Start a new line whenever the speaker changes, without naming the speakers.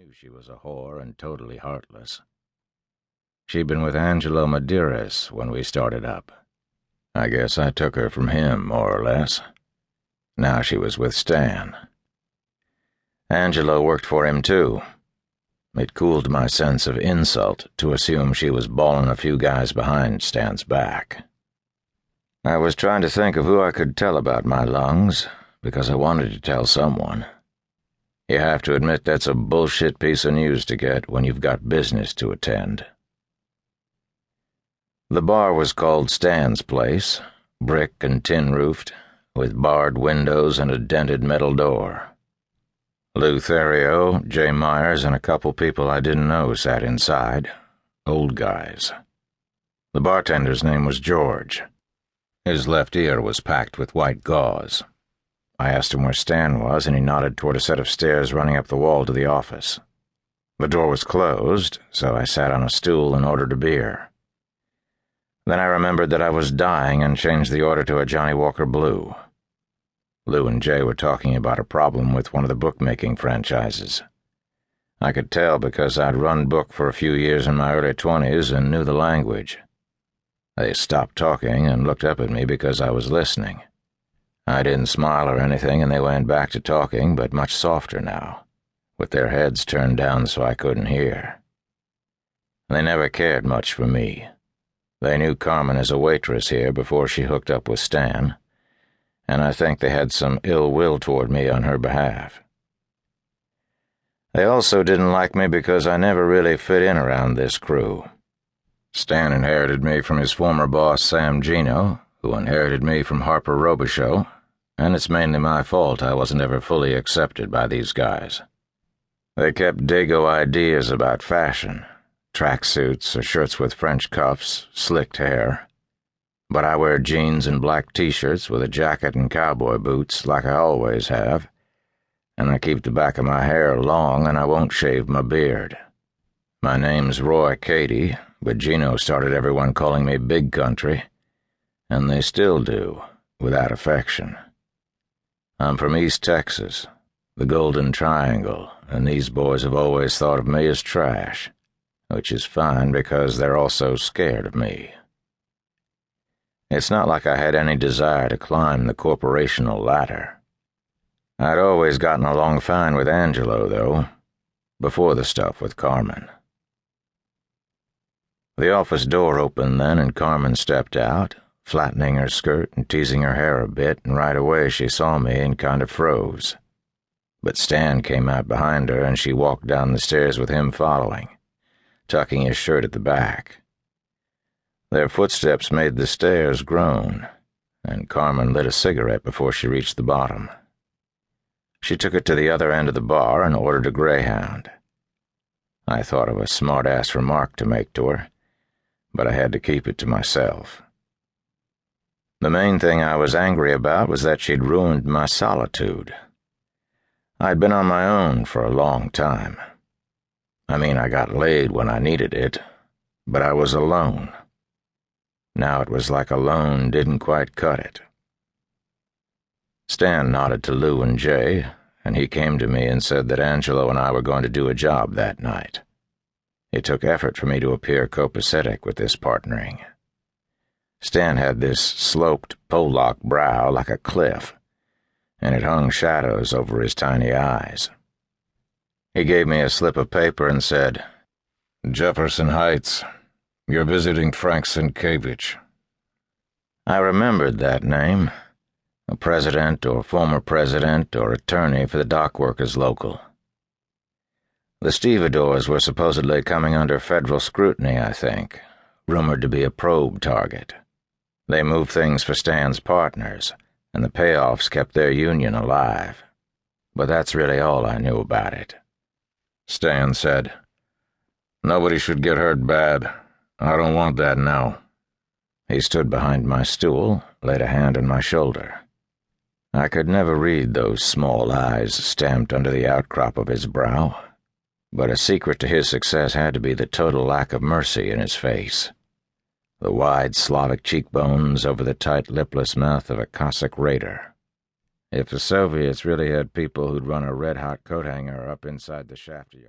knew she was a whore and totally heartless. She'd been with Angelo Medeiros when we started up. I guess I took her from him, more or less. Now she was with Stan. Angelo worked for him, too. It cooled my sense of insult to assume she was balling a few guys behind Stan's back. I was trying to think of who I could tell about my lungs, because I wanted to tell someone. You have to admit that's a bullshit piece of news to get when you've got business to attend. The bar was called Stan's Place, brick and tin-roofed, with barred windows and a dented metal door. Lou Therio, Jay Myers, and a couple people I didn't know sat inside, old guys. The bartender's name was George. His left ear was packed with white gauze. I asked him where Stan was, and he nodded toward a set of stairs running up the wall to the office. The door was closed, so I sat on a stool and ordered a beer. Then I remembered that I was dying and changed the order to a Johnny Walker Blue. Lou and Jay were talking about a problem with one of the bookmaking franchises. I could tell because I'd run book for a few years in my early 20s and knew the language. They stopped talking and looked up at me because I was listening. I didn't smile or anything, and they went back to talking, but much softer now, with their heads turned down so I couldn't hear. They never cared much for me. They knew Carmen as a waitress here before she hooked up with Stan, and I think they had some ill will toward me on her behalf. They also didn't like me because I never really fit in around this crew. Stan inherited me from his former boss, Sam Gino, who inherited me from Harper Robichaux, and it's mainly my fault I wasn't ever fully accepted by these guys. They kept dago ideas about fashion, tracksuits or shirts with French cuffs, slicked hair. But I wear jeans and black t-shirts with a jacket and cowboy boots like I always have, and I keep the back of my hair long and I won't shave my beard. My name's Roy Cady, but Gino started everyone calling me Big Country, and they still do, without affection. I'm from East Texas, the Golden Triangle, and these boys have always thought of me as trash, which is fine because they're also scared of me. It's not like I had any desire to climb the corporational ladder. I'd always gotten along fine with Angelo, though, before the stuff with Carmen. The office door opened then, and Carmen stepped out, flattening her skirt and teasing her hair a bit, and right away she saw me and kind of froze. But Stan came out behind her, and she walked down the stairs with him following, tucking his shirt at the back. Their footsteps made the stairs groan, and Carmen lit a cigarette before she reached the bottom. She took it to the other end of the bar and ordered a Greyhound. I thought of a smart-ass remark to make to her, but I had to keep it to myself. The main thing I was angry about was that she'd ruined my solitude. I'd been on my own for a long time. I mean, I got laid when I needed it, but I was alone. Now it was like alone didn't quite cut it. Stan nodded to Lou and Jay, and he came to me and said that Angelo and I were going to do a job that night. It took effort for me to appear copacetic with this partnering. Stan had this sloped, pole-lock brow like a cliff, and it hung shadows over his tiny eyes. He gave me a slip of paper and said, "Jefferson Heights. You're visiting Frank Sienkiewicz." I remembered that name, a president or former president or attorney for the dock workers local. The stevedores were supposedly coming under federal scrutiny, I think, rumored to be a probe target. They moved things for Stan's partners, and the payoffs kept their union alive. But that's really all I knew about it. Stan said, "Nobody should get hurt bad. I don't want that now." He stood behind my stool, laid a hand on my shoulder. I could never read those small eyes stamped under the outcrop of his brow, but a secret to his success had to be the total lack of mercy in his face. The wide Slavic cheekbones over the tight lipless mouth of a Cossack raider. If the Soviets really had people who'd run a red-hot coat hanger up inside the shaft of your